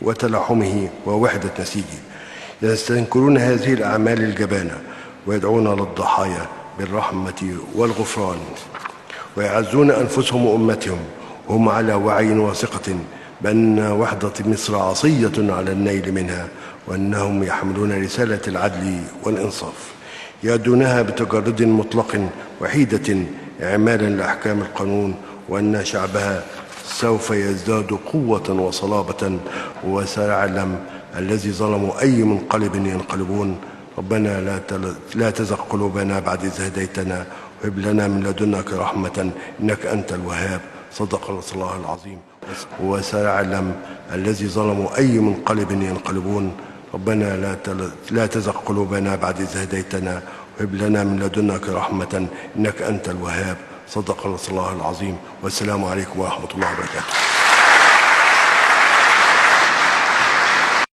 وتلاحمه ووحدة نسيجه. يستنكرون هذه الأعمال الجبانة ويدعون للضحايا بالرحمة والغفران، ويعزون أنفسهم وأمتهم وهم على وعي وثقة بأن وحدة مصر عصية على النيل منها، وأنهم يحملون رسالة العدل والإنصاف يؤدونها بتجرد مطلق وحيدة إعمالا لأحكام القانون، وأن شعبها سوف يزداد قوة وصلابة. وسيعلم الذي ظلموا أي منقلب ينقلبون. ربنا لا تزغ قلوبنا بعد إذ هديتنا وهب لنا من لدنك رحمة إنك أنت الوهاب. صدق الله العظيم. وسيعلم الذي ظلموا أي منقلب ينقلبون. ربنا لا تزغ قلوبنا بعد إذ هديتنا وهب لنا من لدنك رحمة إنك أنت الوهاب. صدق الله العظيم. والسلام عليكم ورحمة الله وبركاته.